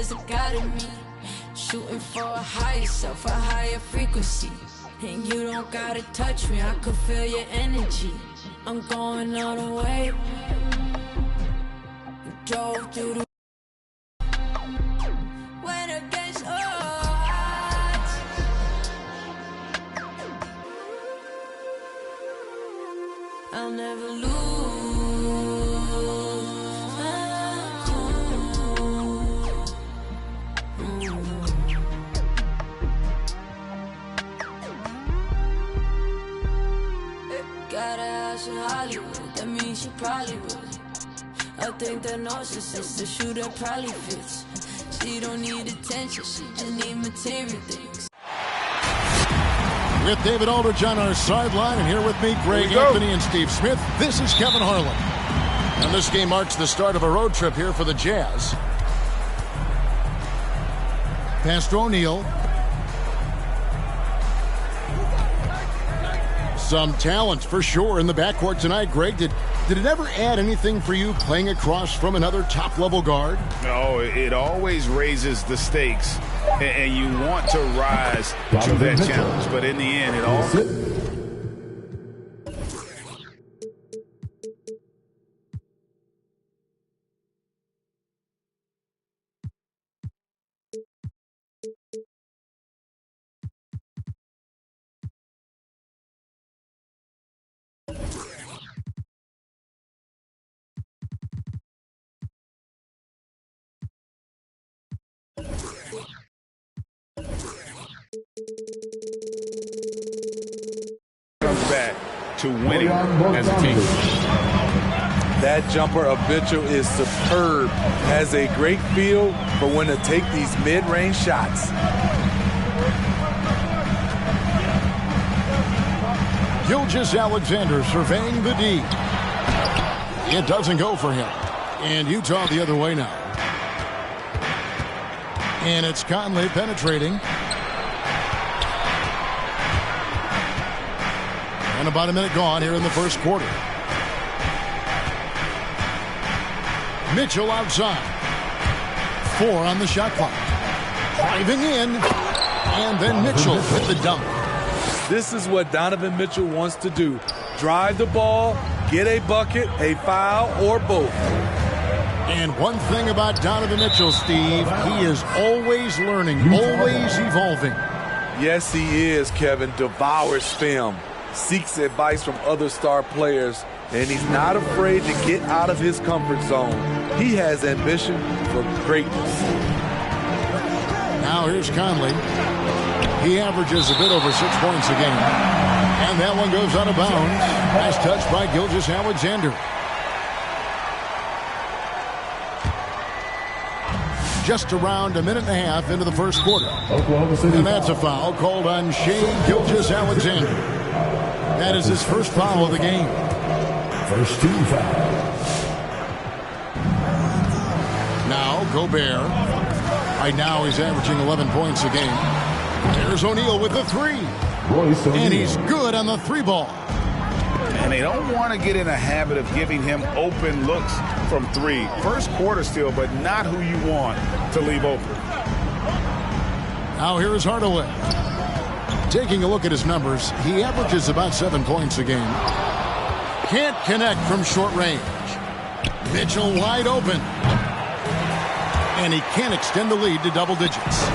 years of God in me. Shooting for a higher self, a higher frequency. And you don't gotta touch me, I could feel your energy. I'm going all the way. We drove through the went against odds. I'll never lose. Got a house in Hollywood, that means she probably would. I think that narcissist, the shooter probably fits. She don't need attention, she just need material things. With David Aldridge on our sideline, and here with me, Greg Anthony and Steve Smith, this is Kevin Harlan. And this game marks the start of a road trip here for the Jazz. Pass to O'Neal. Some talent for sure in the backcourt tonight, Greg. Did it ever add anything for you playing across from another top-level guard? No, it always raises the stakes, and you want to rise to that challenge. But in the end, it all... comes back to winning as a team. That jumper of Mitchell is superb. Has a great feel for when to take these mid-range shots. Gilgeous-Alexander surveying the D. It doesn't go for him. And Utah the other way now. And it's Conley penetrating. And about a minute gone here in the first quarter. Mitchell outside. 4 on the shot clock. Driving in. And then Mitchell with the dunk. This is what Donovan Mitchell wants to do. Drive the ball, get a bucket, a foul, or both. And one thing about Donovan Mitchell, Steve, he is always learning, always evolving. Yes, he is, Kevin. Devours film, seeks advice from other star players, and he's not afraid to get out of his comfort zone. He has ambition for greatness. Now here's Conley. He averages a bit over 6 points a game. And that one goes out of bounds. Nice touch by Gilgeous-Alexander. Just around a minute and a half into the first quarter. And that's a foul called on Shai Gilgeous-Alexander. That is his first foul of the game. First team foul. Now Gobert. Right now he's averaging 11 points a game. There's O'Neal with the 3. And he's good on the 3 ball. And they don't want to get in a habit of giving him open looks from 3. First quarter still, but not who you want to leave open. Now here is Hardaway. Taking a look at his numbers, he averages about 7 points a game. Can't connect from short range. Mitchell wide open. And he can't extend the lead to double digits.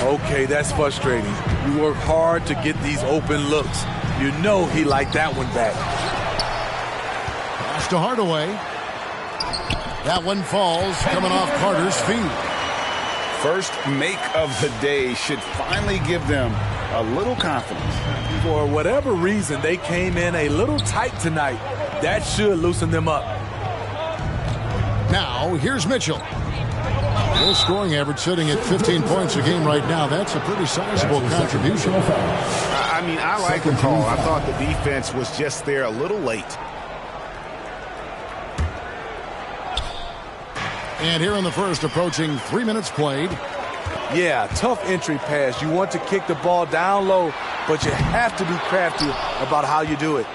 Okay, that's frustrating. You work hard to get these open looks. You know he liked that one back. Pass to Hardaway. That one falls, coming off Carter's feet. First make of the day should finally give them a little confidence. For whatever reason, they came in a little tight tonight. That should loosen them up. Now, here's Mitchell. Full scoring average sitting at 15 points a game right now. That's a pretty sizable contribution. I mean, I like the call. I thought the defense was just there a little late. And here in the first, approaching 3 minutes played. Yeah, tough entry pass. You want to kick the ball down low, but you have to be crafty about how you do it.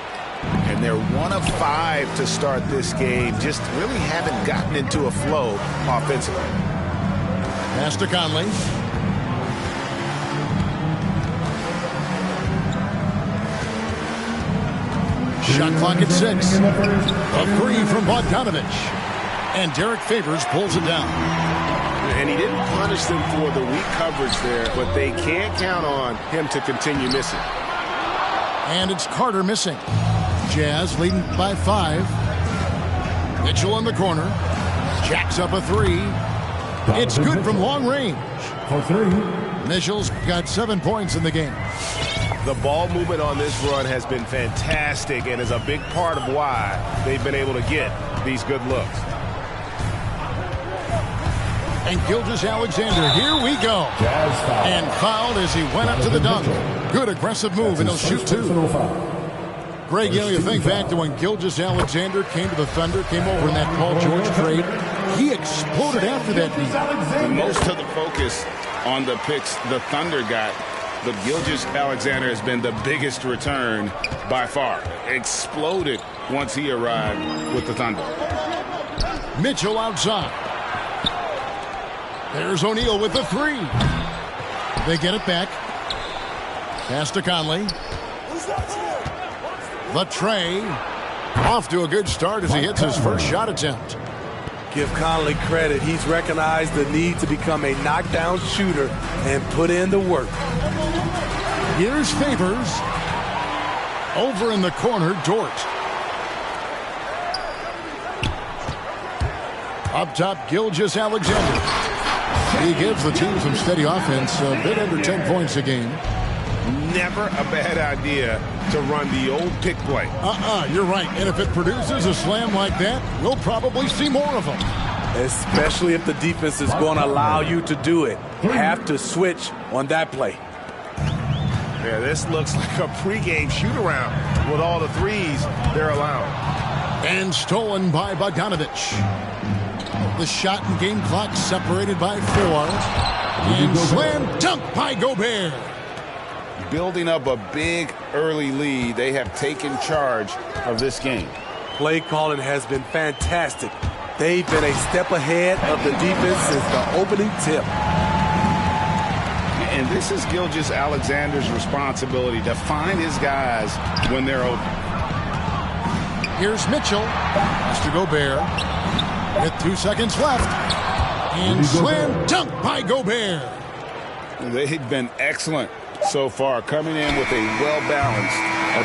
And they're 1 of 5 to start this game. Just really haven't gotten into a flow offensively. Pass to Conley. Shot clock at 6. A 3 from Bogdanovich. And Derek Favors pulls it down. And he didn't punish them for the weak coverage there, but they can't count on him to continue missing. And it's Carter missing. Jazz leading by 5. Mitchell in the corner. Jacks up a 3. It's good from long range. For 3. Mitchell's got 7 points in the game. The ball movement on this run has been fantastic and is a big part of why they've been able to get these good looks. And Gilgeous-Alexander, here we go. And fouled as he went up to the dunk. Good aggressive move, and he'll shoot 2. Greg, you think back to when Gilgeous-Alexander came to the Thunder, came over in that Paul George trade. He exploded after that beat. Most of the focus on the picks the Thunder got, but Gilgeous-Alexander has been the biggest return by far. Exploded once he arrived with the Thunder. Mitchell outside. There's O'Neal with the 3. They get it back. Pass to Conley. The tray. Off to a good start as he hits his first shot attempt. Give Conley credit. He's recognized the need to become a knockdown shooter and put in the work. Here's Favors. Over in the corner, Dort. Up top, Gilgeous-Alexander. He gives the team some steady offense, a bit under 10 points a game. Never a bad idea to run the old pick play. You're right. And if it produces a slam like that, we'll probably see more of them. Especially if the defense is going to allow you to do it. Have to switch on that play. Yeah, this looks like a pregame shoot-around with all the threes they're allowing. And stolen by Bogdanovich. The shot and game clock separated by 4. And slam dunk by Gobert. Building up a big early lead, they have taken charge of this game. Play calling has been fantastic. They've been a step ahead of the defense since the opening tip. And this is Gilgeous-Alexander's responsibility to find his guys when they're open. Here's Mitchell. Pass to Gobert. With 2 seconds left. And slam dunk by Gobert. They've been excellent so far, coming in with a well-balanced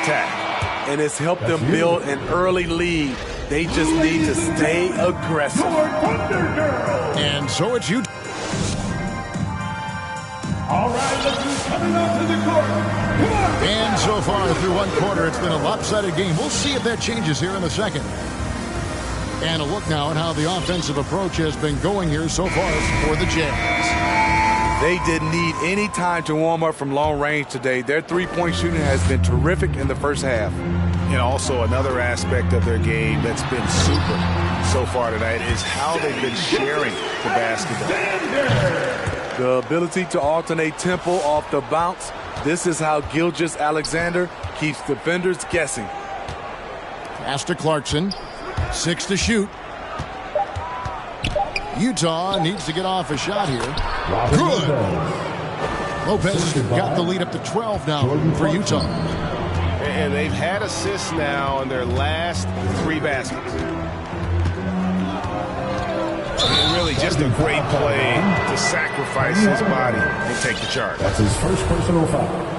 attack. And it's helped them build an early lead. They just need to stay aggressive. And so it's you. All right, look who's coming out to the court. Come on. And so far through one quarter, it's been a lopsided game. We'll see if that changes here in the second. And a look now at how the offensive approach has been going here so far for the Jazz. They didn't need any time to warm up from long range today. Their three-point shooting has been terrific in the first half. And also another aspect of their game that's been super so far tonight is how they've been sharing the basketball. The ability to alternate tempo off the bounce. This is how Gilgeous-Alexander keeps defenders guessing. Pass to Clarkson. 6 to shoot. Utah needs to get off a shot here. Good. Lopez has got the lead up to 12 now for Utah. And they've had assists now in their last 3 baskets. And really just a great play to sacrifice his body and take the charge. That's his first personal foul.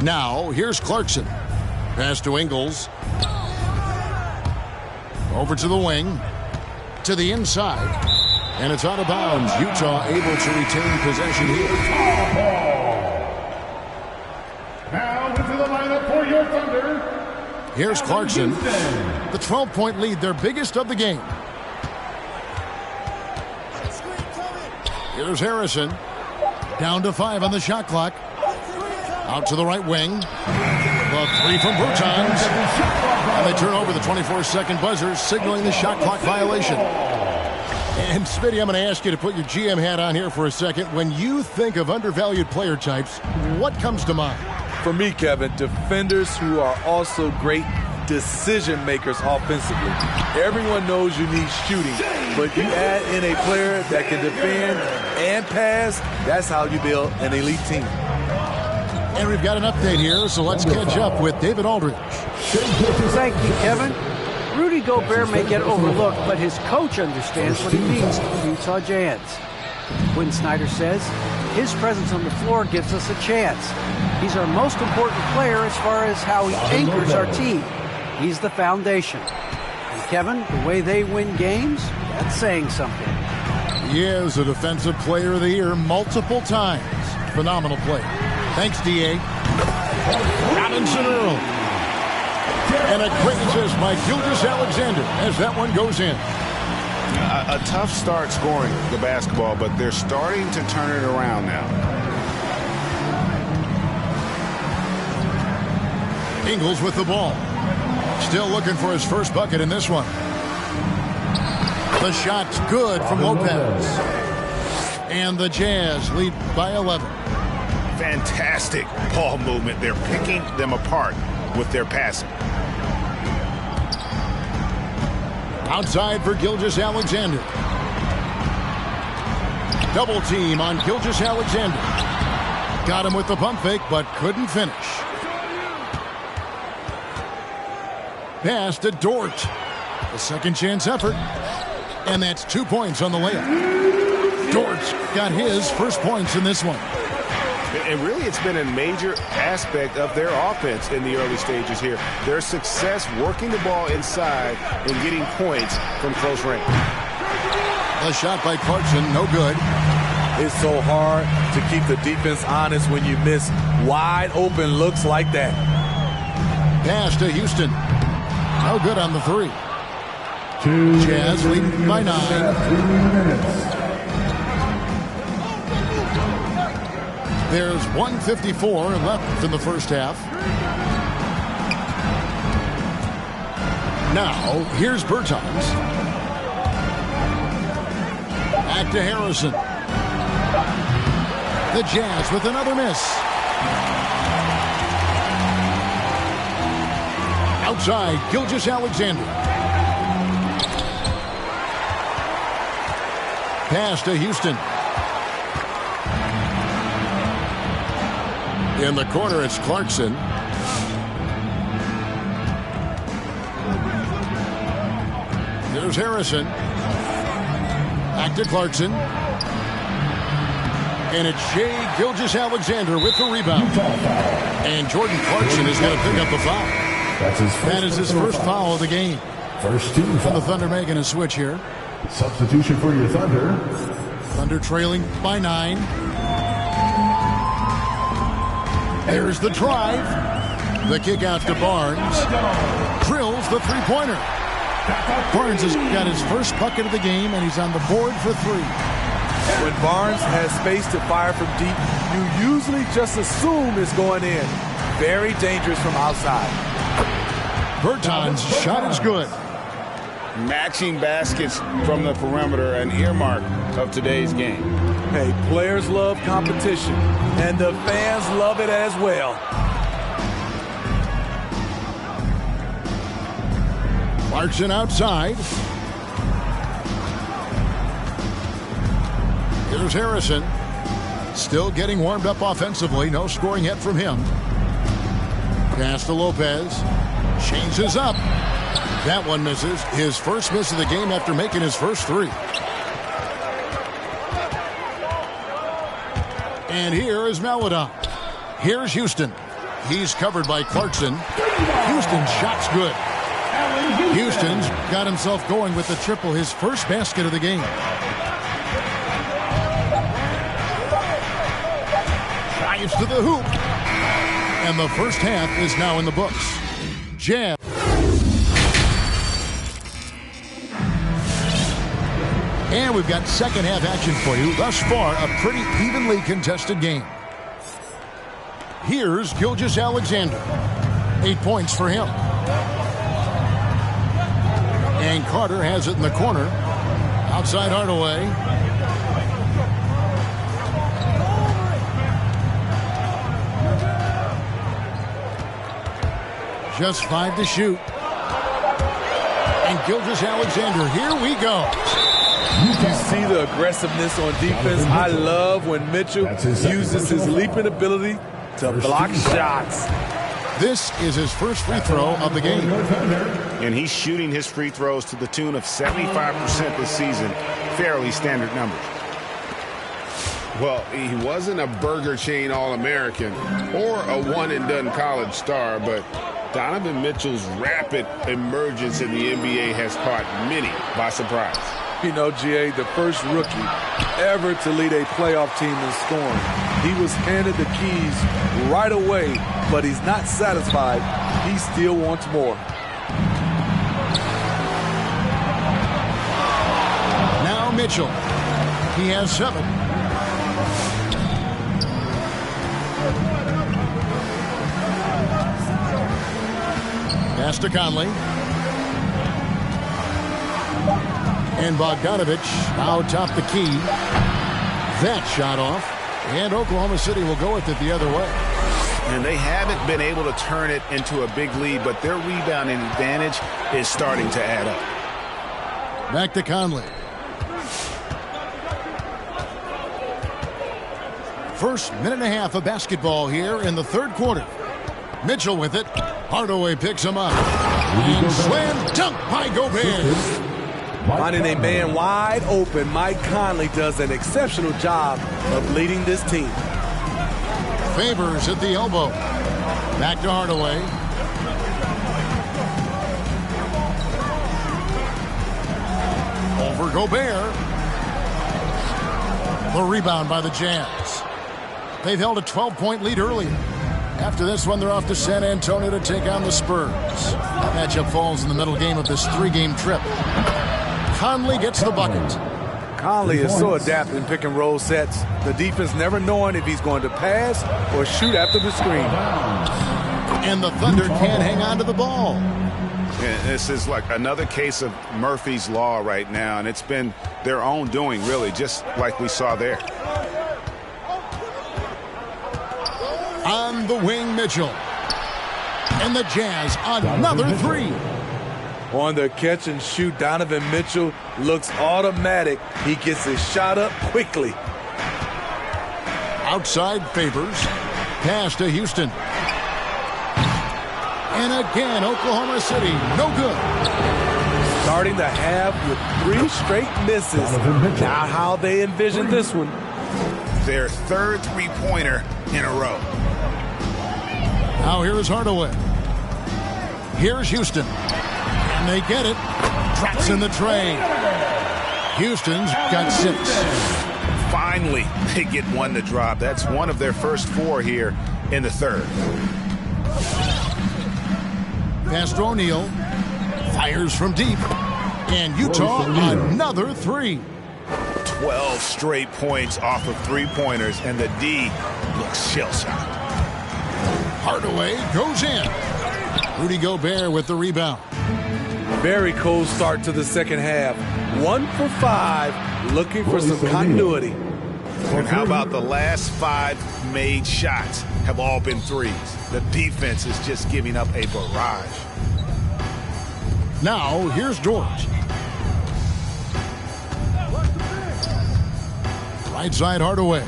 Now, here's Clarkson. Pass to Ingles. Over to the wing. To the inside. And it's out of bounds. Utah able to retain possession here. Now into the lineup for your Thunder. Here's Clarkson. The 12-point lead, their biggest of the game. Here's Harrison. Down to 5 on the shot clock. Out to the right wing. The 3 from Bertans. And they turn over the 24-second buzzer, signaling the shot clock violation. And Smitty, I'm going to ask you to put your GM hat on here for a second. When you think of undervalued player types, what comes to mind? For me, Kevin, defenders who are also great decision makers offensively. Everyone knows you need shooting, but you add in a player that can defend and pass, that's how you build an elite team. And we've got an update here, so let's catch up with David Aldridge. Thank you, Kevin. Rudy Gobert may get overlooked, but his coach understands what he means to the Utah Jazz. Quinn Snyder says, his presence on the floor gives us a chance. He's our most important player as far as how he anchors our team. He's the foundation. And Kevin, the way they win games, that's saying something. He is a Defensive Player of the Year multiple times. Phenomenal play. Thanks, D.A. Robinson Earl. And a quick assist by Gilgeous-Alexander as that one goes in. A tough start scoring the basketball, but they're starting to turn it around now. Ingles with the ball. Still looking for his first bucket in this one. The shot's good from Lopez. And the Jazz lead by 11. Fantastic ball movement. They're picking them apart with their passing. Outside for Gilgeous-Alexander. Double team on Gilgeous-Alexander. Got him with the pump fake, but couldn't finish. Pass to Dort. A second chance effort. And that's 2 points on the layup. Dort's got his first points in this one. And really, it's been a major aspect of their offense in the early stages here. Their success working the ball inside and getting points from close range. A shot by Clarkson, no good. It's so hard to keep the defense honest when you miss wide open looks like that. Pass to Houston. No good on the three. Jazz leading by 9. There's 1:54 left in the first half. Now, here's Bertans. Back to Harrison. The Jazz with another miss. Outside, Gilgeous-Alexander. Pass to Houston. In the corner, it's Clarkson. There's Harrison. Back to Clarkson. And it's Shai Gilgeous-Alexander with the rebound. And Jordan Clarkson is going to pick up the foul. That is his first foul of the game. First team foul. The Thunder making a switch here. Substitution for your Thunder. Thunder trailing by 9. There's the drive. The kick out to Barnes. Drills the three-pointer. Barnes has got his first bucket of the game, and he's on the board for 3. When Barnes has space to fire from deep, you usually just assume it's going in. Very dangerous from outside. Bertans' shot is good. Matching baskets from the perimeter, an earmark of today's game. Hey, players love competition, and the fans love it as well. Clarkson outside. Here's Harrison. Still getting warmed up offensively. No scoring yet from him. Pass to Lopez. Changes up. That one misses. His first miss of the game after making his first 3. And here is Maledon. Here's Houston. He's covered by Clarkson. Houston's shot's good. Houston's got himself going with the triple, his first basket of the game. Drives to the hoop. And the first half is now in the books. Jazz. And we've got second half action for you. Thus far, a pretty evenly contested game. Here's Gilgeous-Alexander. 8 points for him. And Carter has it in the corner. Outside Hardaway. Just 5 to shoot. And Gilgeous-Alexander, here we go. You see the aggressiveness on defense. I love when Mitchell uses his leaping ability to block shots. This is his first free throw of the game. And he's shooting his free throws to the tune of 75% this season. Fairly standard numbers. Well, he wasn't a burger chain All-American or a one-and-done college star, but Donovan Mitchell's rapid emergence in the NBA has caught many by surprise. You know, GA, the first rookie ever to lead a playoff team in scoring. He was handed the keys right away, but he's not satisfied. He still wants more. Now Mitchell. He has 7. Pass to Conley. And Bogdanovich now top the key. That shot off. And Oklahoma City will go with it the other way. And they haven't been able to turn it into a big lead, but their rebounding advantage is starting to add up. Back to Conley. First minute and a half of basketball here in the third quarter. Mitchell with it. Hardaway picks him up. And slam dunk by Gobert. Finding a man wide open, Mike Conley does an exceptional job of leading this team. Favors at the elbow. Back to Hardaway. Over Gobert. The rebound by the Jazz. They've held a 12-point lead earlier. After this one, they're off to San Antonio to take on the Spurs. That matchup falls in the middle game of this 3-game trip. Conley gets the bucket. Conley is so adept in pick and roll sets. The defense never knowing if he's going to pass or shoot after the screen. And the Thunder can't hang on to the ball. And this is like another case of Murphy's Law right now, and it's been their own doing, really, just like we saw there. On the wing, Mitchell. And the Jazz, another 3. On the catch and shoot, Donovan Mitchell looks automatic. He gets his shot up quickly. Outside Favors. Pass to Houston. And again, Oklahoma City, no good. Starting the half with 3 straight misses. Now how they envision this one. Their third three-pointer in a row. Now here's Hardaway. Here's Houston. And they get it. Traps in the tray. Houston's got 6. Finally, they get one to drop. That's one of their first 4 here in the third. Pass to O'Neal. Fires from deep. And Utah, another 3. 12 straight points off of three-pointers, and the D looks shell-shocked. Hardaway goes in. Rudy Gobert with the rebound. Very cold start to the second half. 1 for 5, looking for some continuity. And how about the last 5 made shots have all been threes? The defense is just giving up a barrage. Now, here's George. Right side Hardaway.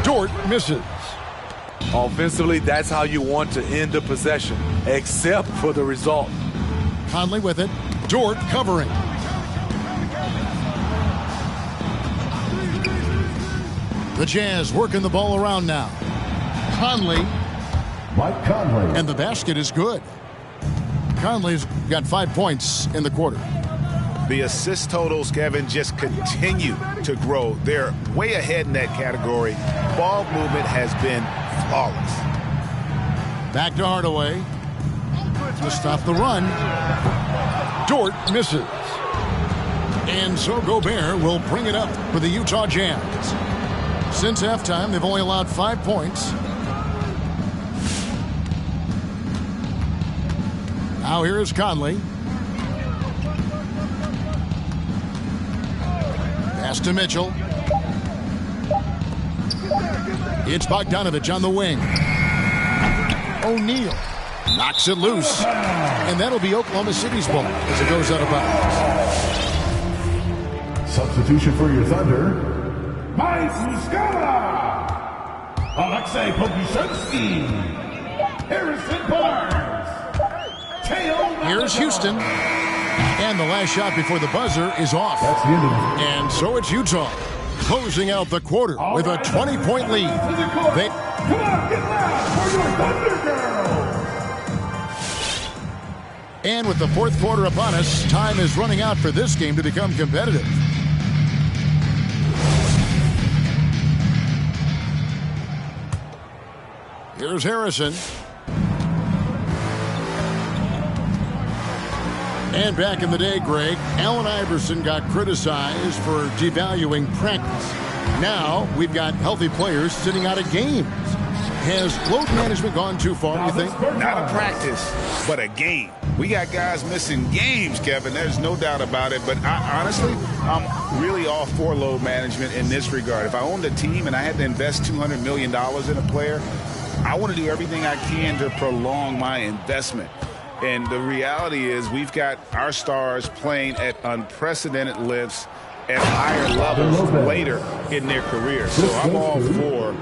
Dort misses. Offensively, that's how you want to end the possession, except for the result. Conley with it. Dort covering. The Jazz working the ball around now. Conley. Mike Conley. And the basket is good. Conley's got 5 points in the quarter. The assist totals, Kevin, just continue to grow. They're way ahead in that category. Ball movement has been flawless. Back to Hardaway. To stop the run. Dort misses. And so Gobert will bring it up for the Utah Jazz. Since halftime, they've only allowed 5 points. Now here is Conley. Pass to Mitchell. It's Bogdanovich on the wing. O'Neal. Knocks it loose. And that'll be Oklahoma City's ball as it goes out of bounds. Substitution for your Thunder, Mike Muscala, Alexei Pokusevsky, Harrison Barnes, Teo. Here's Houston. And the last shot before the buzzer is off. That's the end of it. And so it's Utah closing out the quarter with a 20-point lead. Come on, get loud for your Thunder Girls. And with the fourth quarter upon us, time is running out for this game to become competitive. Here's Harrison. And back in the day, Greg, Allen Iverson got criticized for devaluing practice. Now we've got healthy players sitting out of games. Has load management gone too far, you think? Not a practice, but a game. We got guys missing games, Kevin. There's no doubt about it. But honestly, I'm really all for load management in this regard. If I owned a team and I had to invest $200 million in a player, I want to do everything I can to prolong my investment. And the reality is we've got our stars playing at unprecedented lifts at higher levels later in their careers. So I'm all for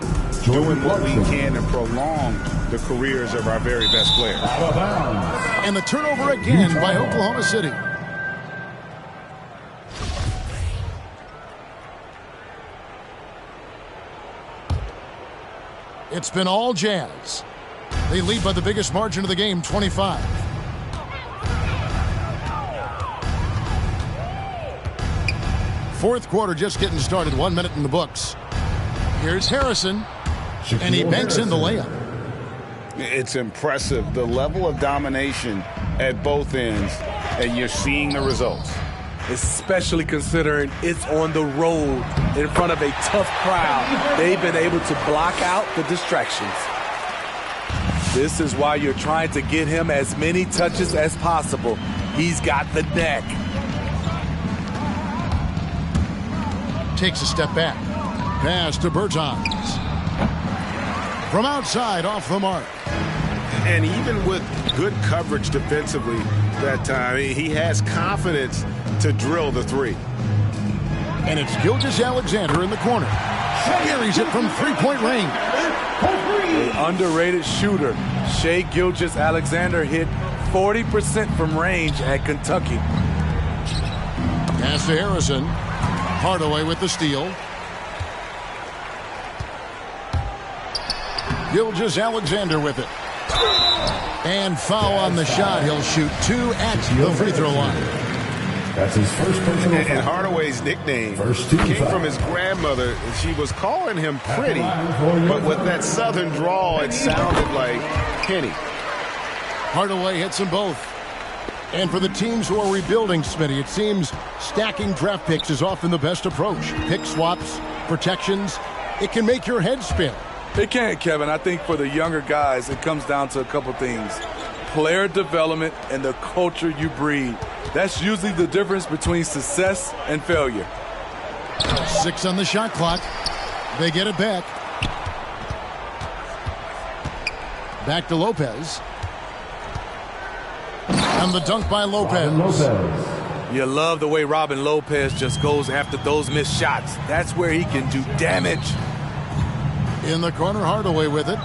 doing what we can to prolong the careers of our very best players. And the turnover again by Oklahoma City. It's been all Jazz. They lead by the biggest margin of the game, 25. Fourth quarter just getting started, 1 minute in the books. Here's Harrison, and he banks in the layup. It's impressive, the level of domination at both ends, and you're seeing the results. Especially considering it's on the road in front of a tough crowd. They've been able to block out the distractions. This is why you're trying to get him as many touches as possible. He's got the neck. Takes a step back. Pass to Bertans. From outside, off the mark. And even with good coverage defensively that time, he has confidence to drill the three. And it's Gilgeous-Alexander in the corner. Carries it from three-point range. An underrated shooter. Shai Gilgeous-Alexander hit 40% from range at Kentucky. Pass to Harrison. Hardaway with the steal. Gilgeous-Alexander with it. And foul on the shot. He'll shoot two at the free throw line. That's his first personal And foul. Hardaway's nickname First team came foul. from his grandmother. She was calling him pretty, but with that southern drawl, it sounded like Penny. Hardaway hits them both. And for the teams who are rebuilding, Smitty, it seems stacking draft picks is often the best approach. Pick swaps, protections, it can make your head spin. It can, Kevin. I think for the younger guys, it comes down to a couple things. Player development and the culture you breed. That's usually the difference between success and failure. 6 on the shot clock. They get it back. Back to Lopez. And the dunk by Lopez. Robin Lopez. You love the way Robin Lopez just goes after those missed shots. That's where he can do damage. In the corner, Hardaway with it.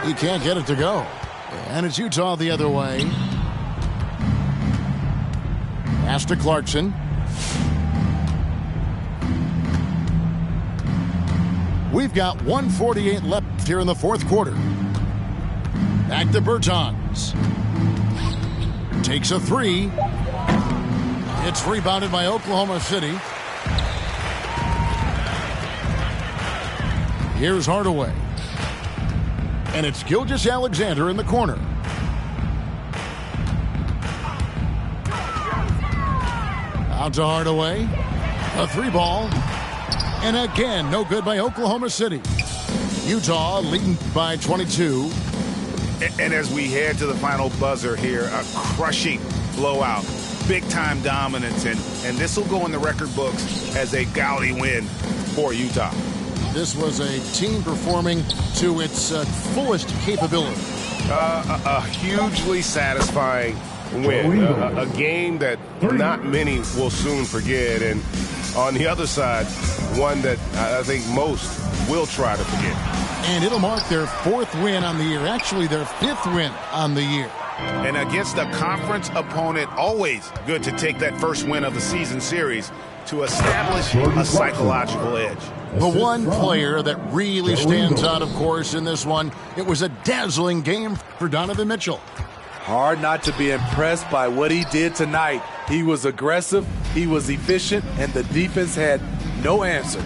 He can't get it to go. And it's Utah the other way. Pass to Clarkson. We've got 1:48 left here in the fourth quarter. Back to Bertans. Takes a three. It's rebounded by Oklahoma City. Here's Hardaway. And it's Gilgeous-Alexander in the corner. Out to Hardaway. A three ball. And again, no good by Oklahoma City. Utah leading by 22. And as we head to the final buzzer here, a crushing blowout, big-time dominance, and this will go in the record books as a gaudy win for Utah. This was a team performing to its fullest capability. A hugely satisfying win, a game that not many will soon forget, and on the other side, one that I think most will try to forget. And it'll mark their 4th win on the year, actually their 5th win on the year. And against a conference opponent, always good to take that first win of the season series to establish a psychological edge. The one player that really stands out, of course, in this one, it was a dazzling game for Donovan Mitchell. Hard not to be impressed by what he did tonight. He was aggressive, he was efficient, and the defense had no answer.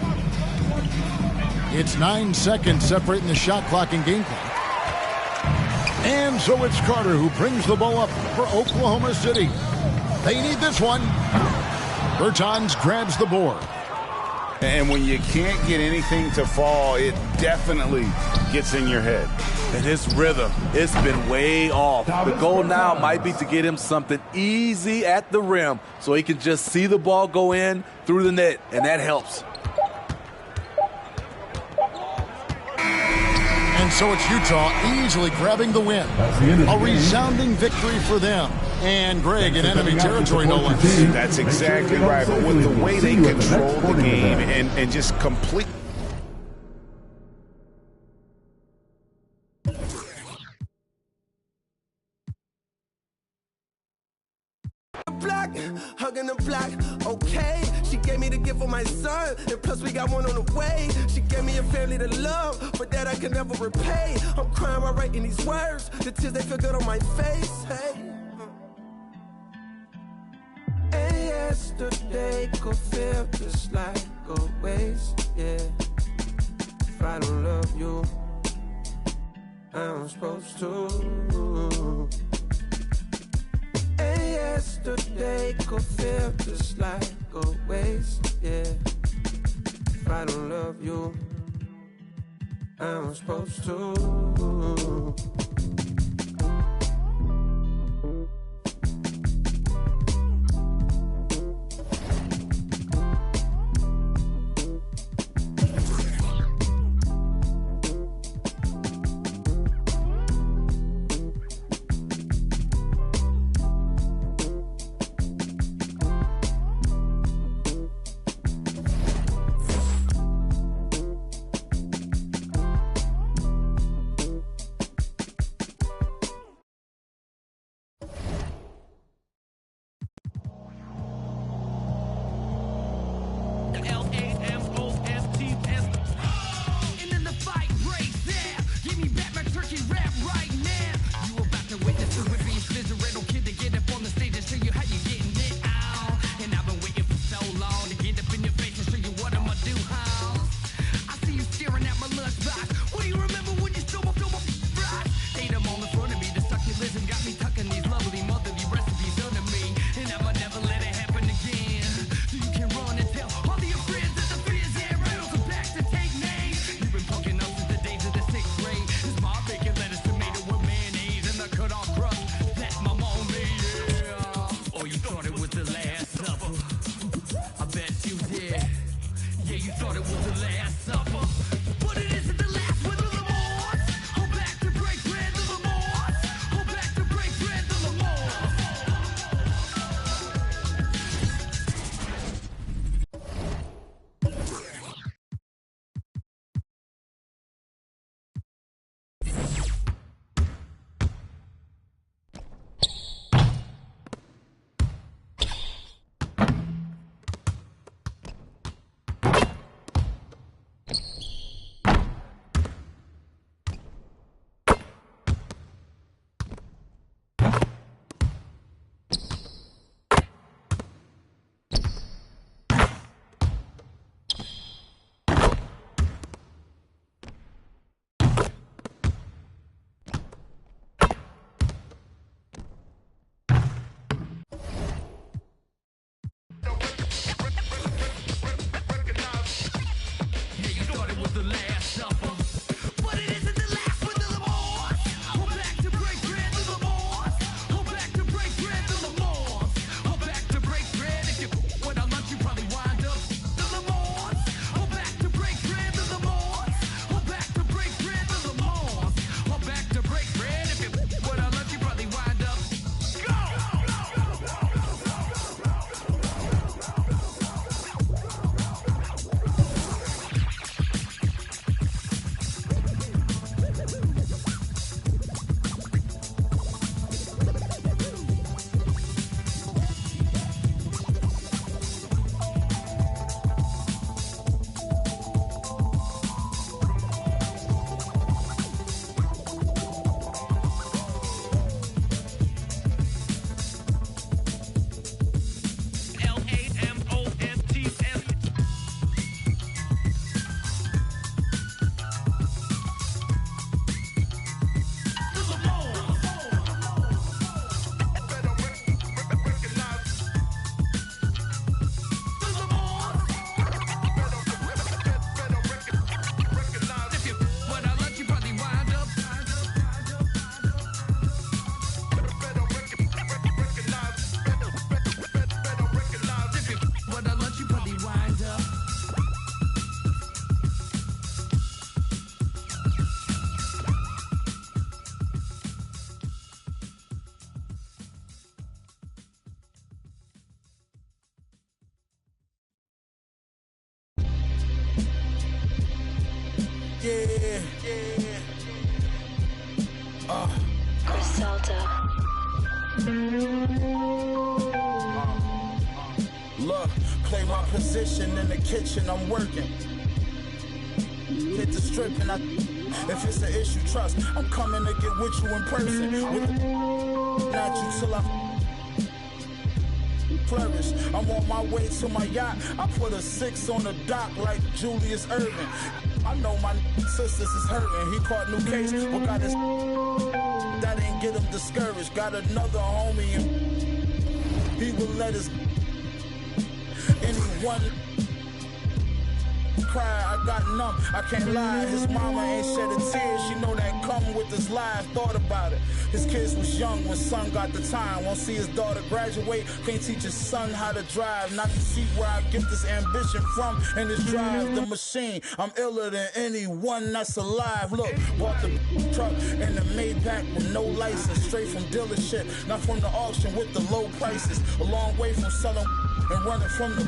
It's 9 seconds separating the shot clock and game clock. And so it's Carter who brings the ball up for Oklahoma City. They need this one. Bertans grabs the board. And when you can't get anything to fall, it definitely gets in your head. And his rhythm, it's been way off. The goal now might be to get him something easy at the rim so he can just see the ball go in through the net, and that helps. And so it's Utah easily grabbing the win. A resounding victory for them. And Greg in enemy territory, no less. That's exactly right. But with the way they control the game and just complete. Block, hugging the block, okay. She gave me the gift for my son, and plus we got one on the way. She gave me a family to love, but that I can never repay. I'm crying while writing these words, the tears they feel good on my face. Hey. And yesterday could feel just like a waste, yeah. If I don't love you, I'm supposed to. And yesterday could feel just like a waste, yeah. If I don't love you, I'm supposed to. Delta. Look, play my position in the kitchen, I'm working. Hit the strip and if it's an issue, trust, I'm coming to get with you in person. With the not you till I flourish. I'm on my way to my yacht. I put a 6 on the dock like Julius Erving. I know my sisters is hurting. He caught new case, but got his that ain't get him discouraged. Got another homie and he will let his anyone cry. I got numb, I can't lie. His mama ain't shed a tear. She know that come with this life. Thought about it. His kids was young when son got the time. Won't see his daughter graduate. Can't teach his son how to drive. Not to see where I get this ambition from. And this drive the machine. I'm iller than anyone that's alive. Look, bought the truck and the Maybach with no license. Straight from dealership, not from the auction with the low prices. A long way from selling and running from the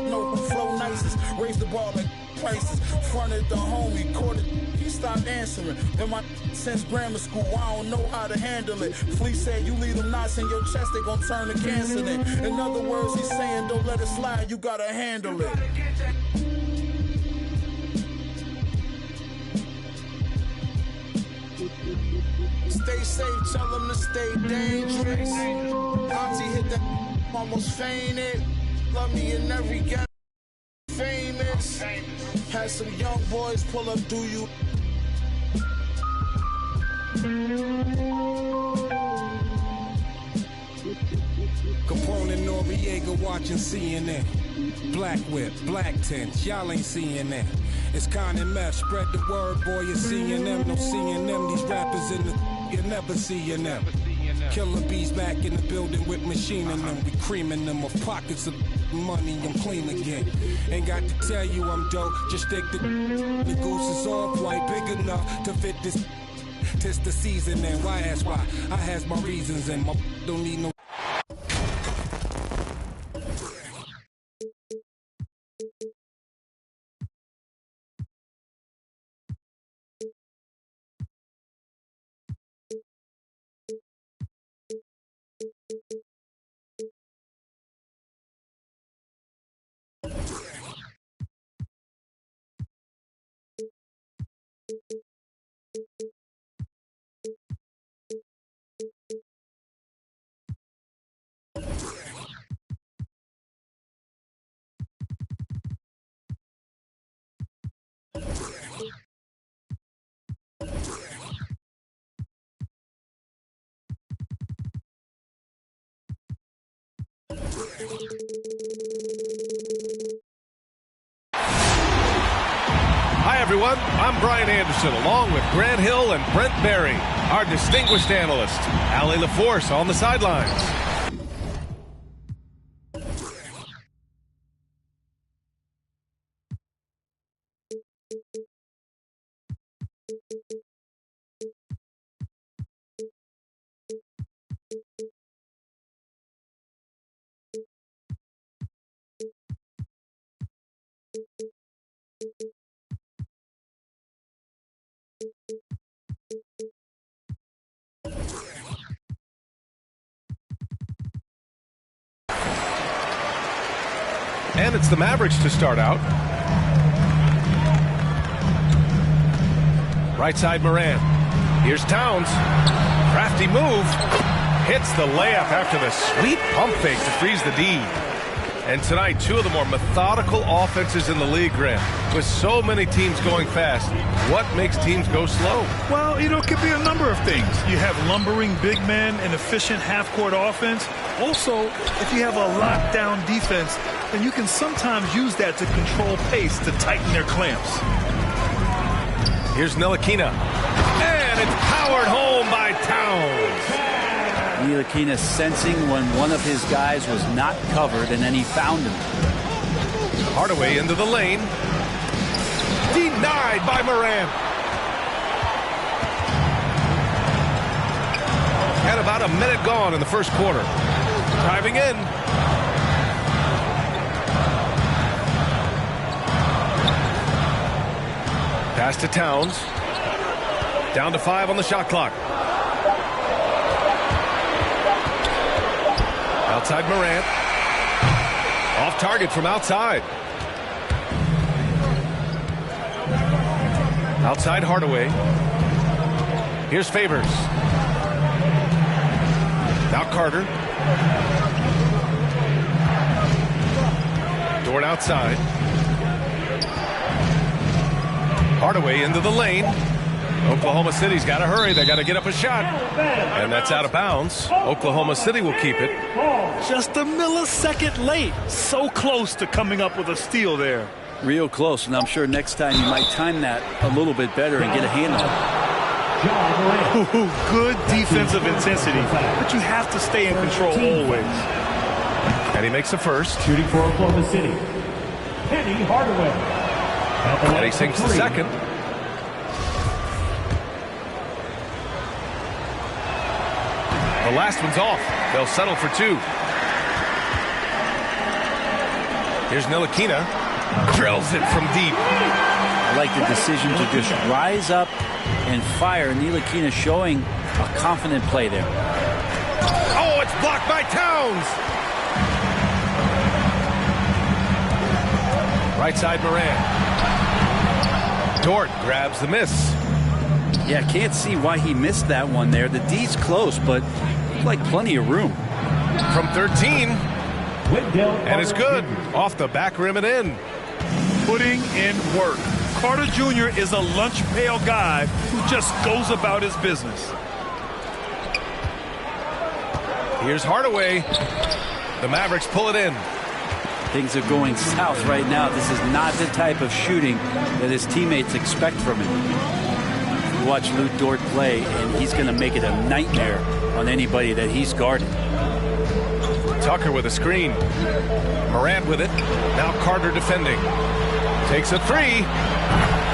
no flow nicest. Raised the ball like prices. Fronted the homie, caught it. He stopped answering. Then my since grammar school, I don't know how to handle it. Flea said, you leave them knots in your chest, they gon' turn to cancer then. In other words, he's saying, don't let it slide, you gotta handle it. Stay safe, tell them to stay dangerous. Auntie hit that, almost fainted. Love me in every gap. Famous. Had some young boys pull up, do you? Capone and Noriega watching CNN. Black whip, black tents, y'all ain't seeing that. It's Con and Meth, spread the word, boy, you're seeing them. No seeing them, these rappers in the you're never seeing them. Killer bees back in the building with machining them. We creaming them of pockets of money, I'm clean again. Ain't got to tell you I'm dope, just stick the goose is off white, big enough to fit this. Tis the season and why ask why? I has my reasons and my don't need no. Hi, everyone. I'm Brian Anderson, along with Grant Hill and Brent Barry, our distinguished analyst, Allie LaForce on the sidelines. And it's the Mavericks to start out. Right side Moran. Here's Towns. Crafty move. Hits the layup after the sweet pump fake to freeze the D. And tonight, two of the more methodical offenses in the league, Grant. With so many teams going fast, what makes teams go slow? Well, it could be a number of things. You have lumbering big men and efficient half-court offense. Also, if you have a lockdown defense, then you can sometimes use that to control pace to tighten their clamps. Here's Ntilikina. And it's powered home by Towns. Ntilikina sensing when one of his guys was not covered, and then he found him. Hardaway into the lane. Denied by Moran. And about a minute gone in the first quarter. Driving in. Pass to Towns. Down to 5 on the shot clock. Outside Morant. Off target from outside. Outside Hardaway. Here's Favors. Now Carter. Dort outside. Hardaway into the lane. Oklahoma City's got to hurry. They got to get up a shot. And that's out of bounds. Oklahoma City will keep it. Just a millisecond late. So close to coming up with a steal there. Real close, and I'm sure next time you might time that a little bit better and get a handle. Good defensive intensity, but you have to stay in control always. And he makes the first. Shooting for Oklahoma City, Penny Hardaway. And he sinks the second. The last one's off. They'll settle for two. Here's Ntilikina. Drills it from deep. I like the decision to just rise up and fire. Ntilikina showing a confident play there. Oh, it's blocked by Towns. Right side Morant. Dort grabs the miss. Yeah, can't see why he missed that one there. The D's close, but like plenty of room. From 13. And it's good. Off the back rim and in. Putting in work. Carter Jr. is a lunch pail guy who just goes about his business. Here's Hardaway. The Mavericks pull it in. Things are going south right now. This is not the type of shooting that his teammates expect from him. You watch Lu Dort play, and he's going to make it a nightmare on anybody that he's guarding. Tucker with a screen. Morant with it. Now Carter defending. Takes a three.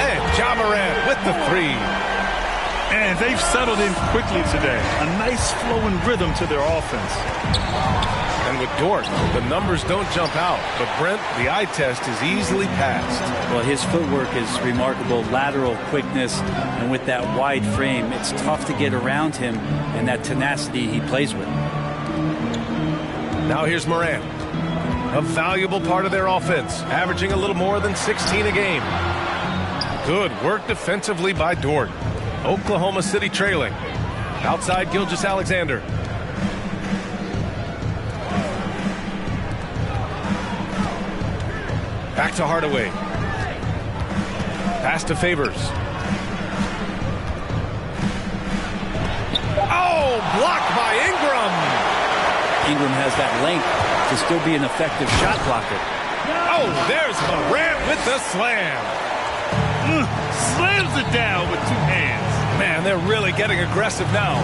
And Ja Morant with the three. And they've settled in quickly today. A nice flowing rhythm to their offense. And with Dort, the numbers don't jump out. But Brent, the eye test is easily passed. Well, his footwork is remarkable. Lateral quickness. And with that wide frame, it's tough to get around him. And that tenacity he plays with. Now here's Morant. A valuable part of their offense, averaging a little more than 16 a game. Good work defensively by Dort. Oklahoma City trailing. Outside Gilgeous-Alexander. Back to Hardaway. Pass to Favors. Oh, blocked by Ingram. Ingram has that length to still be an effective shot blocker. Oh, there's Morant with the slam. Slams it down with two hands. Man, they're really getting aggressive now.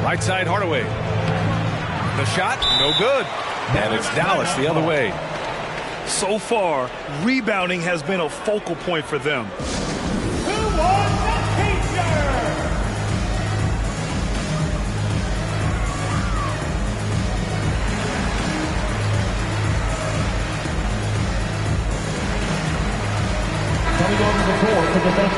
Right side Hardaway. The shot, no good. And it's Dallas the other way. So far, rebounding has been a focal point for them. Coming over the floor to the bench.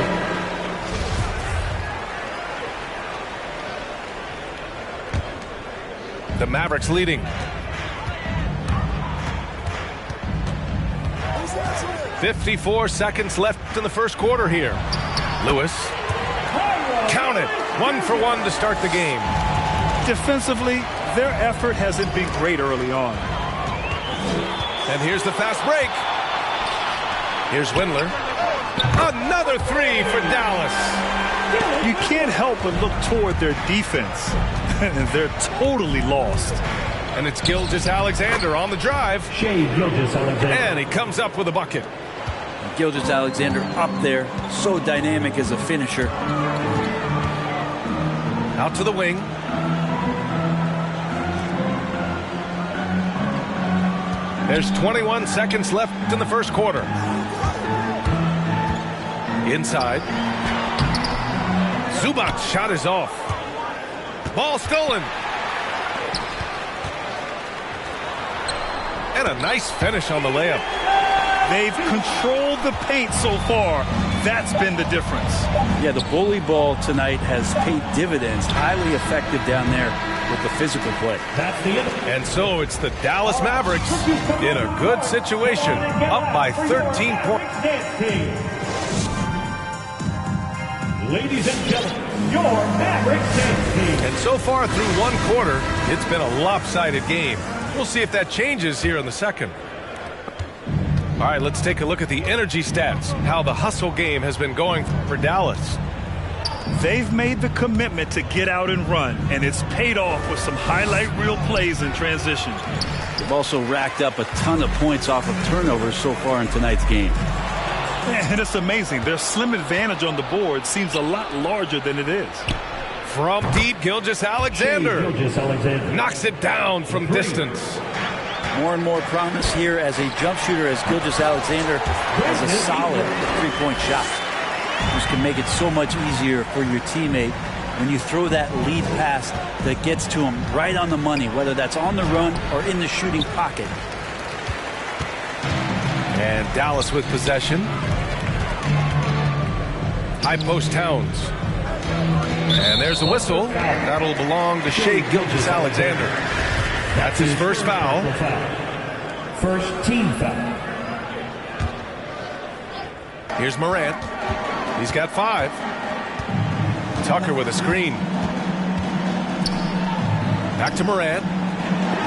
The Mavericks leading. 54 seconds left in the first quarter here. Lewis. Count it. 1 for 1 to start the game. Defensively, their effort hasn't been great early on. And here's the fast break. Here's Windler. Another three for Dallas. You can't help but look toward their defense. They're totally lost. And it's Gilgeous-Alexander on the drive. Shai Gilgeous-Alexander. And he comes up with a bucket. Gilgeous-Alexander up there, so dynamic as a finisher. Out to the wing. There's 21 seconds left in the first quarter. Inside. Zubac's shot is off. Ball stolen. And a nice finish on the layup. They've controlled the paint so far. That's been the difference. Yeah, the bully ball tonight has paid dividends. Highly effective down there with the physical play. And so it's the Dallas Mavericks in a good situation, up by 13 points. Ladies and gentlemen, your Mavericks dance team. And so far through one quarter, it's been a lopsided game. We'll see if that changes here in the second. All right, let's take a look at the energy stats, how the hustle game has been going for Dallas. They've made the commitment to get out and run, and it's paid off with some highlight reel plays in transition. They've also racked up a ton of points off of turnovers so far in tonight's game. And it's amazing. Their slim advantage on the board seems a lot larger than it is. From deep, Gilgeous-Alexander knocks it down from distance. More and more promise here as a jump shooter, as Gilgeous-Alexander has a solid three-point shot. Which can make it so much easier for your teammate when you throw that lead pass that gets to him right on the money, whether that's on the run or in the shooting pocket. And Dallas with possession. High post Towns. And there's a whistle. That'll belong to Shai Gilgeous-Alexander. That's his first foul. First team foul. Here's Morant. He's got 5. Tucker with a screen. Back to Morant.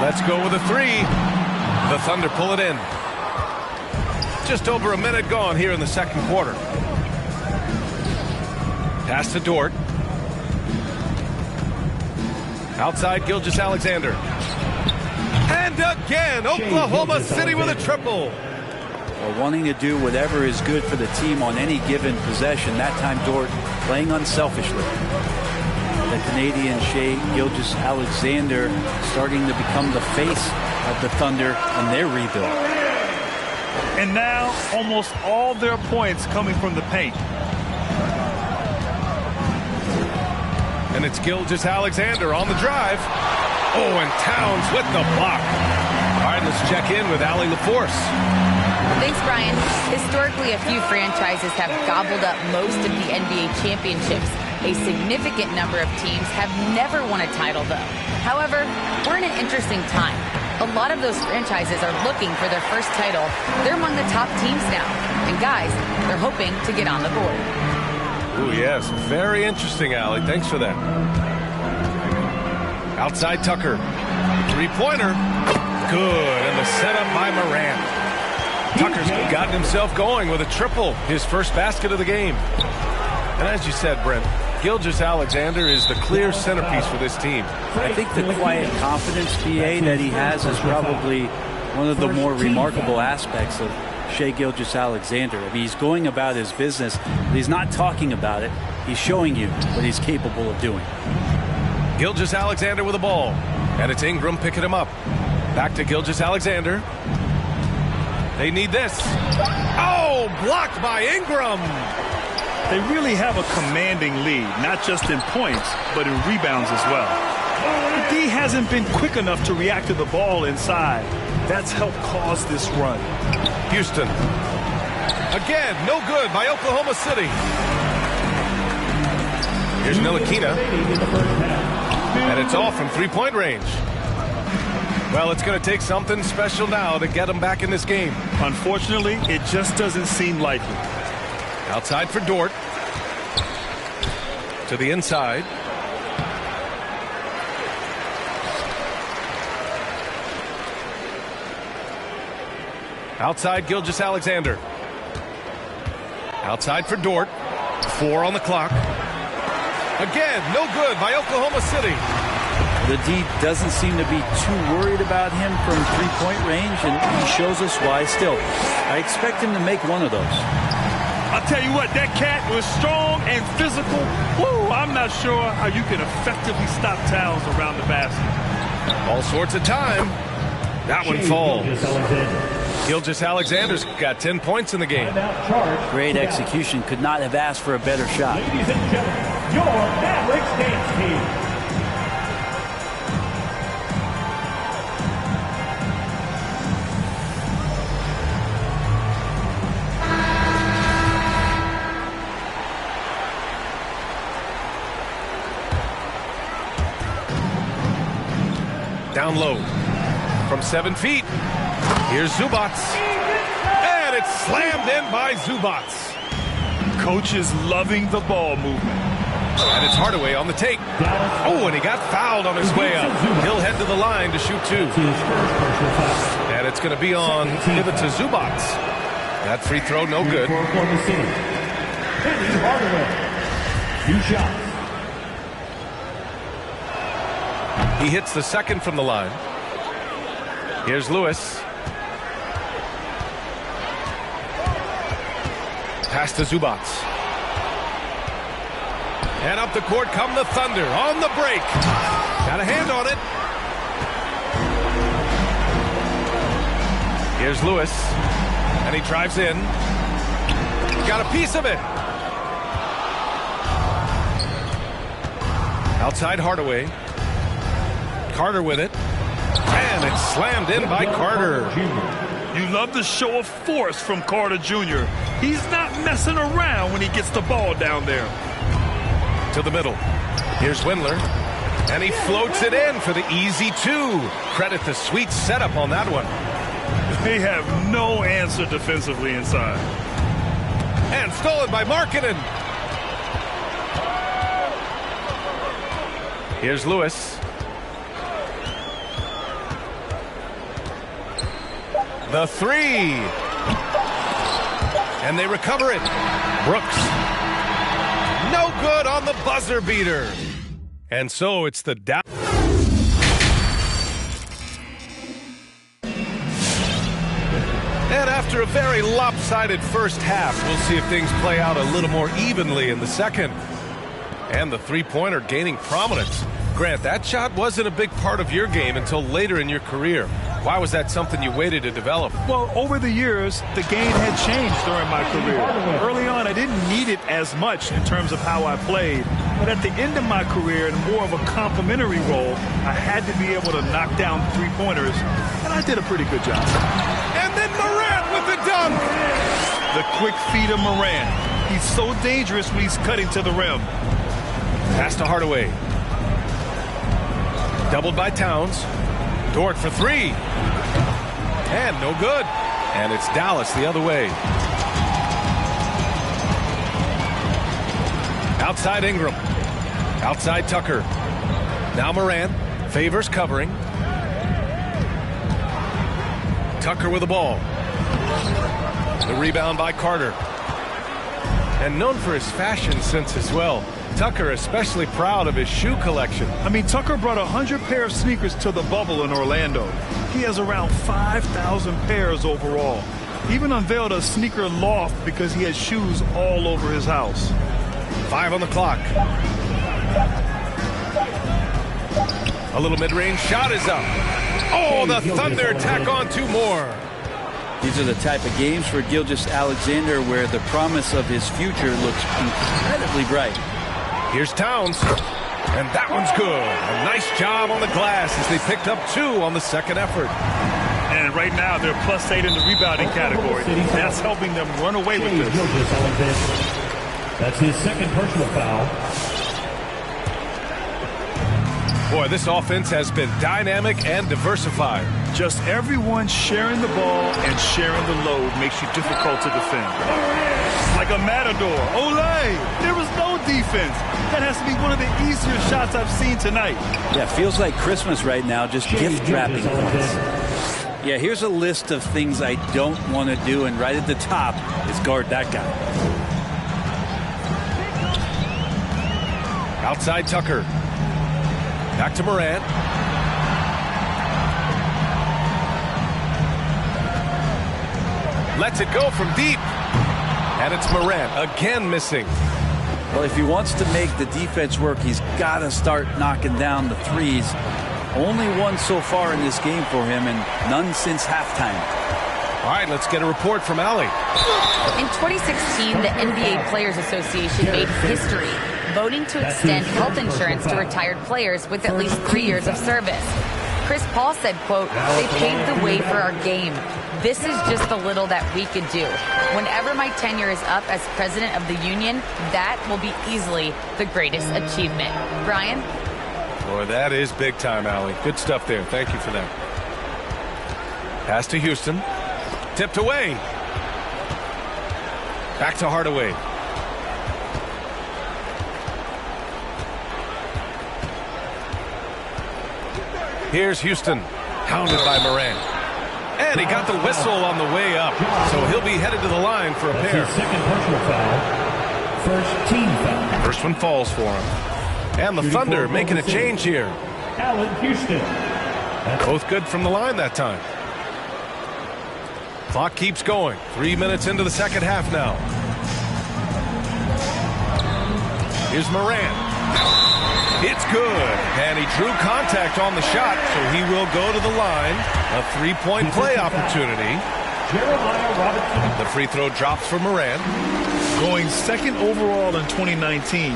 Let's go with a 3. The Thunder pull it in. Just over a minute gone here in the second quarter. Pass to Dort. Outside Gilgeous-Alexander. And again, Oklahoma City with a triple. Well, wanting to do whatever is good for the team on any given possession. That time Dort playing unselfishly. The Canadian Shai Gilgeous-Alexander starting to become the face of the Thunder in their rebuild. And now almost all their points coming from the paint. And it's Gilgeous-Alexander on the drive. Oh, and Towns with the block. All right, let's check in with Allie LaForce. Thanks, Brian. Historically, a few franchises have gobbled up most of the NBA championships. A significant number of teams have never won a title, though. However, we're in an interesting time. A lot of those franchises are looking for their first title. They're among the top teams now. And guys, they're hoping to get on the board. Ooh, yes. Very interesting, Allie. Thanks for that. Outside Tucker. Three-pointer. Good. And the setup by Morant. Tucker's gotten himself going with a triple. His first basket of the game. And as you said, Brent, Gilgeous-Alexander is the clear centerpiece for this team. I think the quiet confidence, BA, that he has is probably one of the more remarkable aspects of Shai Gilgeous-Alexander. I mean, he's going about his business, but he's not talking about it. He's showing you what he's capable of doing. Gilgeous-Alexander with the ball. And it's Ingram picking him up. Back to Gilgeous-Alexander. They need this. Oh, blocked by Ingram. They really have a commanding lead, not just in points, but in rebounds as well. The D hasn't been quick enough to react to the ball inside. That's helped cause this run. Houston. Again, no good by Oklahoma City. Here's Ntilikina. And it's off from three-point range. Well, it's going to take something special now to get them back in this game. Unfortunately, it just doesn't seem likely. Outside for Dort. To the inside. Outside Gilgeous-Alexander. Outside for Dort. 4 on the clock. Again, no good by Oklahoma City. The D doesn't seem to be too worried about him from three-point range, and he shows us why still. I expect him to make one of those. I'll tell you what, that cat was strong and physical. Woo, I'm not sure how you can effectively stop Towns around the basket. All sorts of time. That one falls. Gilgeous-Alexander's got 10 points in the game. Great execution. Could not have asked for a better shot. Ladies and gentlemen, your Mavericks dance team. Down low. From 7 feet, here's Zubats. And it's slammed in by Zubats. Coach is loving the ball movement. And it's Hardaway on the take. Oh, and he got fouled on his way up. He'll head to the line to shoot 2. And it's going to be on pivot to Zubats. That free throw, no good. He hits the second from the line. Here's Lewis. Pass to Zubats. And up the court come the Thunder on the break. Got a hand on it. Here's Lewis. And he drives in. Got a piece of it. Outside Hardaway. Carter with it. And it's slammed in by Carter. You love the show of force from Carter Jr. He's not messing around when he gets the ball down there. To the middle. Here's Windler. And he floats it in for the easy 2. Credit the sweet setup on that one. They have no answer defensively inside. And stolen by Markkanen. Here's Lewis. The 3. And they recover it. Brooks. No good on the buzzer beater. And so it's the down. And after a very lopsided first half, we'll see if things play out a little more evenly in the second. And the three-pointer gaining prominence. Grant, that shot wasn't a big part of your game until later in your career. Why was that something you waited to develop? Well, over the years, the game had changed during my career. Early on, I didn't need it as much in terms of how I played. But at the end of my career, in more of a complimentary role, I had to be able to knock down three-pointers, and I did a pretty good job. And then Morant with the dunk! The quick feet of Morant. He's so dangerous when he's cutting to the rim. Pass to Hardaway. Doubled by Towns. Dort for 3. And no good. And it's Dallas the other way. Outside Ingram. Outside Tucker. Now Morant. Favors covering. Tucker with the ball. The rebound by Carter. And known for his fashion sense as well. Tucker especially proud of his shoe collection. I mean, Tucker brought 100 pair of sneakers to the bubble in Orlando. He has around 5,000 pairs overall. He even unveiled a sneaker loft because he has shoes all over his house. 5 on the clock. A little mid-range shot is up. Oh, the Thunder tack on 2 more. These are the type of games for Gilgeous-Alexander where the promise of his future looks incredibly bright. Here's Towns, and that one's good. A nice job on the glass as they picked up 2 on the second effort. And right now, they're +8 in the rebounding category. That's helping them run away with this. That's his second personal foul. Boy, this offense has been dynamic and diversified. Just everyone sharing the ball and sharing the load makes you difficult to defend. Like a matador. Olay! There was no defense. That has to be one of the easier shots I've seen tonight. Yeah, feels like Christmas right now, just gift wrapping points. Yeah, here's a list of things I don't want to do, and right at the top is guard that guy. Outside Tucker. Back to Morant. Lets it go from deep. And it's Morant again missing. Well, if he wants to make the defense work, he's got to start knocking down the threes. Only one so far in this game for him, and none since halftime. All right, let's get a report from Allie. In 2016, the NBA Players Association made history, voting to extend health insurance to retired players with at least 3 years of service. Chris Paul said, quote, "They paved the way for our game. This is just the little that we could do. Whenever my tenure is up as president of the union, that will be easily the greatest achievement." Brian? Boy, that is big time, Allie. Good stuff there. Thank you for that. Pass to Houston. Tipped away. Back to Hardaway. Here's Houston. Hounded by Morant. And he got the whistle on the way up. So he'll be headed to the line for a pair. Second personal foul. First team foul. First one falls for him. And the Thunder making a change here. Allen Houston. Both good from the line that time. Clock keeps going. 3 minutes into the second half now. Here's Morant. It's good. And he drew contact on the shot, so he will go to the line. A three-point play opportunity. The free throw drops for Morant. Going second overall in 2019,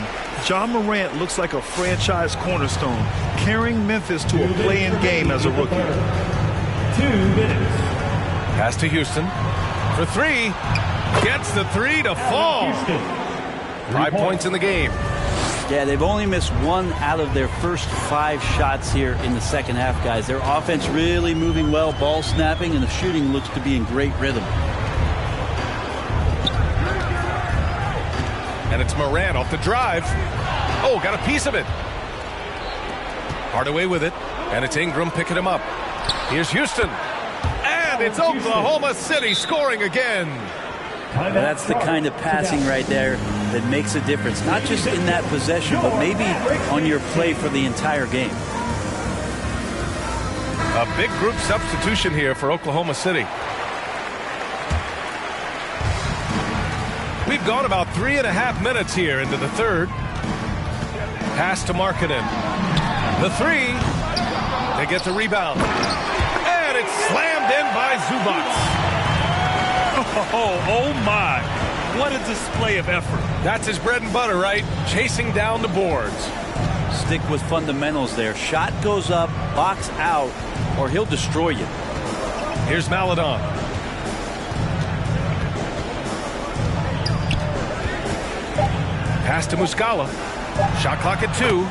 Ja Morant looks like a franchise cornerstone, carrying Memphis to a play-in game as a rookie. 2 minutes. Pass to Houston for three. Gets the three to fall. 5 points in the game. Yeah, they've only missed 1 out of their first 5 shots here in the second half, guys. Their offense really moving well, ball snapping, and the shooting looks to be in great rhythm. And it's Morant off the drive. Oh, got a piece of it. Hardaway with it. And it's Ingram picking him up. Here's Houston. And it's Oklahoma City scoring again. That's the kind of passing right there that makes a difference. Not just in that possession, but maybe on your play for the entire game. A big group substitution here for Oklahoma City. We've gone about 3.5 minutes here into the third. Pass to Markkanen. The three. They get the rebound. And it's slammed in by Zubac. Oh my. What a display of effort. That's his bread and butter, right? Chasing down the boards. Stick with fundamentals there. Shot goes up, box out, or he'll destroy you. Here's Maledon. Pass to Muscala. Shot clock at 2.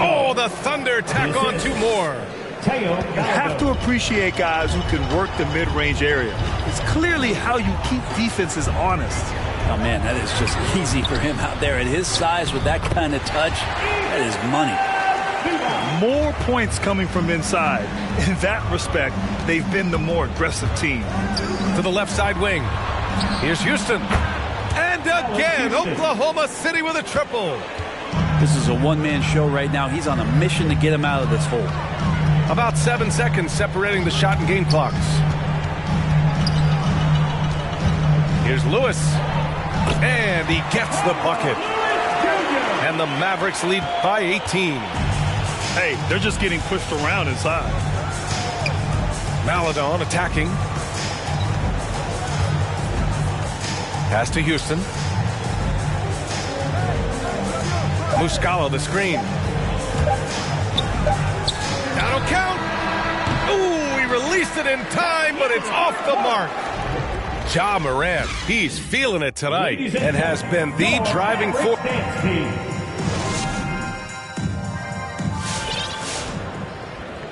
Oh, the Thunder tack on 2 more. You have to appreciate guys who can work the mid-range area. It's clearly how you keep defenses honest. Oh, man, that is just easy for him out there at his size with that kind of touch. That is money. More points coming from inside. In that respect, they've been the more aggressive team. To the left side wing. Here's Houston. And again, Oklahoma City with a triple. This is a one-man show right now. He's on a mission to get him out of this hole. About 7 seconds separating the shot and game clocks. Here's Lewis. And he gets the bucket. And the Mavericks lead by 18. Hey, they're just getting pushed around inside. Maledon attacking. Pass to Houston. Muscala the screen. That'll count. Ooh, he released it in time, but it's off the mark. Ja Morant, he's feeling it tonight and has been the driving force.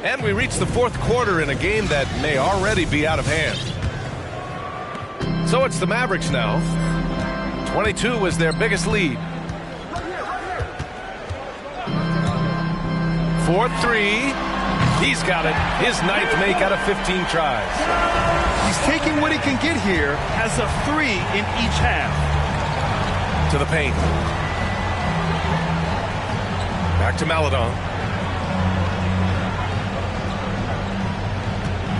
And we reach the fourth quarter in a game that may already be out of hand. So it's the Mavericks now. 22 was their biggest lead. 4-3. He's got it. His 9th make out of 15 tries. He's taking what he can get here as a 3 in each half. To the paint. Back to Maledon.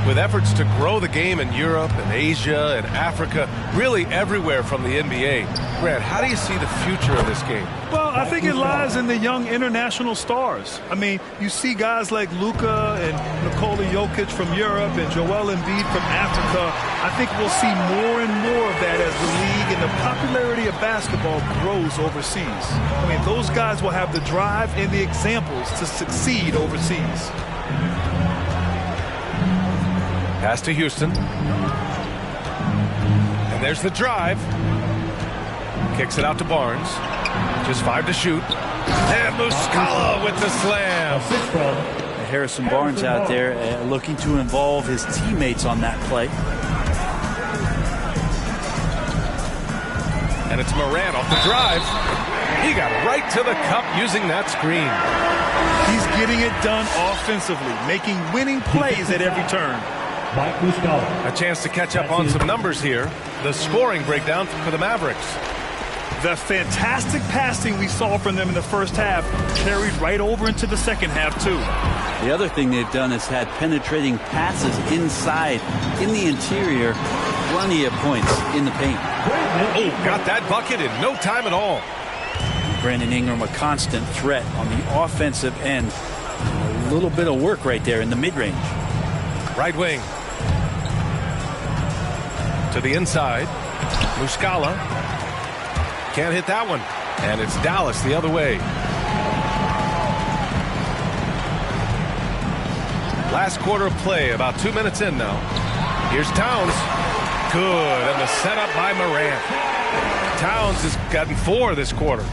With efforts to grow the game in Europe and Asia and Africa, really everywhere from the NBA. Grant, how do you see the future of this game? Well, I think it lies in the young international stars. I mean, you see guys like Luka and Nikola Jokic from Europe and Joel Embiid from Africa. I think we'll see more and more of that as the league and the popularity of basketball grows overseas. I mean, those guys will have the drive and the examples to succeed overseas. Pass to Houston. And there's the drive. Kicks it out to Barnes. Just 5 to shoot. And Muscala with the slam. Harrison Barnes out there looking to involve his teammates on that play. And it's Morant off the drive. He got right to the cup using that screen. He's getting it done offensively, making winning plays at every turn. A chance to catch up on some numbers here. The scoring breakdown for the Mavericks. The fantastic passing we saw from them in the first half carried right over into the second half, too. The other thing they've done is had penetrating passes inside, in the interior, plenty of points in the paint. Oh, got that bucket in no time at all. Brandon Ingram, a constant threat on the offensive end. A little bit of work right there in the mid-range. Right wing. To the inside. Muscala. Can't hit that one. And it's Dallas the other way. Last quarter of play, about 2 minutes in now. Here's Towns. Good, and the setup by Morant. Towns has gotten 4 this quarter.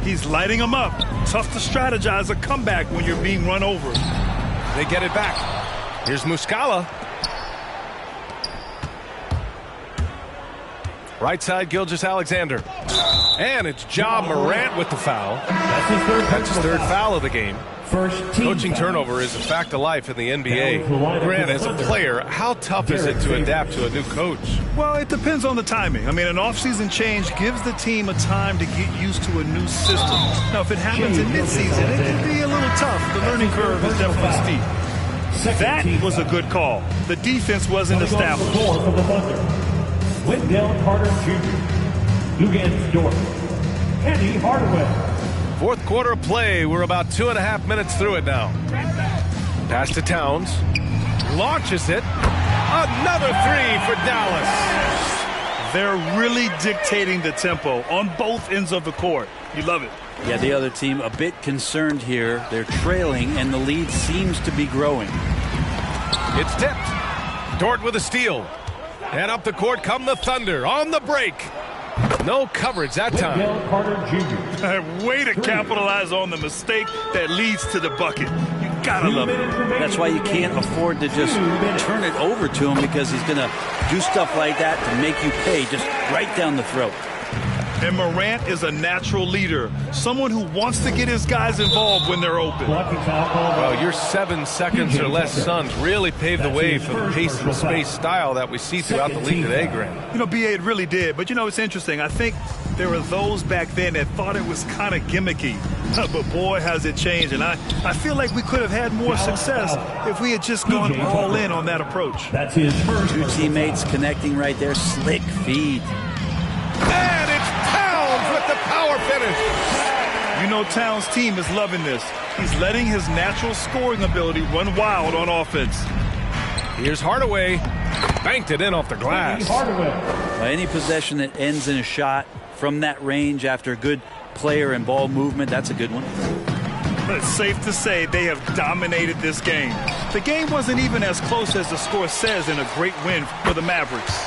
He's lighting them up. Tough to strategize a comeback when you're being run over. They get it back. Here's Muscala. Right side, Gilgeous-Alexander. And it's Ja Morant with the foul. That's his third foul of the game. Coaching turnover is a fact of life in the NBA. Grant, as a player, how tough is it to adapt to a new coach? Well, it depends on the timing. I mean, an offseason change gives the team a time to get used to a new system. Now, if it happens in midseason, it can be a little tough. The learning curve is definitely steep. That was a good call. The defense wasn't established. Wendell Carter Jr. Luguentz Dort. Penny Hardaway. Fourth quarter of play. We're about 2.5 minutes through it now. Pass to Towns. Launches it. Another 3 for Dallas. They're really dictating the tempo on both ends of the court. You love it. Yeah, the other team a bit concerned here. They're trailing, and the lead seems to be growing. It's tipped. Dort with a steal. And up the court come the Thunder on the break. No coverage that time. Way to capitalize on the mistake that leads to the bucket. You gotta love it. That's why you can't afford to just turn it over to him, because he's going to do stuff like that to make you pay just right down the throat. And Morant is a natural leader, someone who wants to get his guys involved when they're open. Well, your 7 seconds or less Suns really paved the way for the pace and space style that we see throughout the league today, Grant. You know, B.A., it really did. But, you know, it's interesting. I think there were those back then that thought it was kind of gimmicky. But, boy, has it changed. And I feel like we could have had more success if we had just gone all in on that approach. That's his first. 2 teammates connecting right there. Slick feed. And it's Towns with the power finish. You know, Towns' team is loving this. He's letting his natural scoring ability run wild on offense. Here's Hardaway. Banked it in off the glass. Any possession that ends in a shot from that range after good player and ball movement, that's a good one. It's safe to say they have dominated this game. The game wasn't even as close as the score says in a great win for the Mavericks.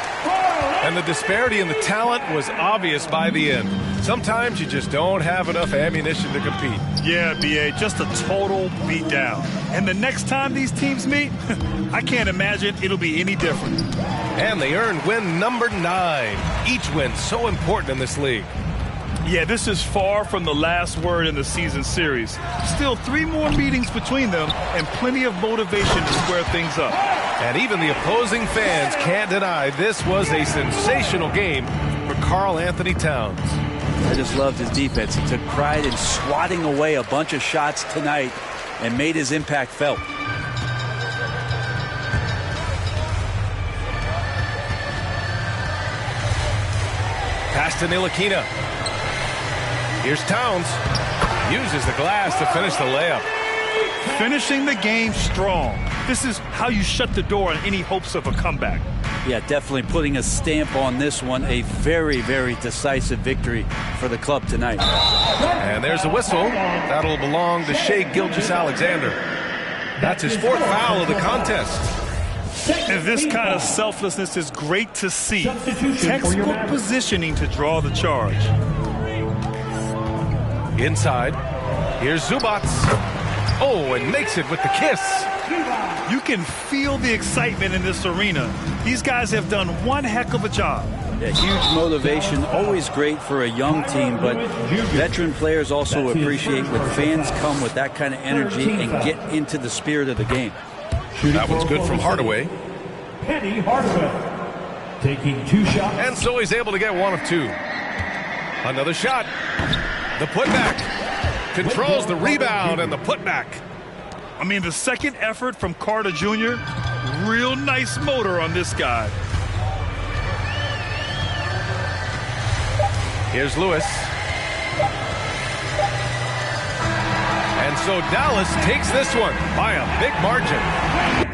And the disparity in the talent was obvious by the end. Sometimes you just don't have enough ammunition to compete. Yeah, B.A., just a total beatdown. And the next time these teams meet, I can't imagine it'll be any different. And they earned win number 9. Each win so important in this league. Yeah, this is far from the last word in the season series. Still 3 more meetings between them and plenty of motivation to square things up. And even the opposing fans can't deny this was a sensational game for Karl Anthony Towns. I just loved his defense. He took pride in swatting away a bunch of shots tonight and made his impact felt. Pass to Ntilikina. Here's Towns. Uses the glass to finish the layup. Finishing the game strong. This is how you shut the door on any hopes of a comeback. Yeah, definitely putting a stamp on this one. A very, very decisive victory for the club tonight. And there's a whistle. That'll belong to Shai Gilgeous-Alexander. That's his 4th foul of the contest. And this kind of selflessness is great to see. Textbook positioning to draw the charge. Inside. Here's Zubats. Oh, and makes it with the kiss. You can feel the excitement in this arena. These guys have done one heck of a job. Yeah, huge motivation, always great for a young team, but veteran players also appreciate when fans come with that kind of energy and get into the spirit of the game. That one's good from Hardaway. Penny Hardaway taking 2 shots. And so he's able to get 1 of 2. Another shot. The putback. Controls the rebound and the putback. I mean, the second effort from Carter Jr., real nice motor on this guy. Here's Lewis. And so Dallas takes this one by a big margin.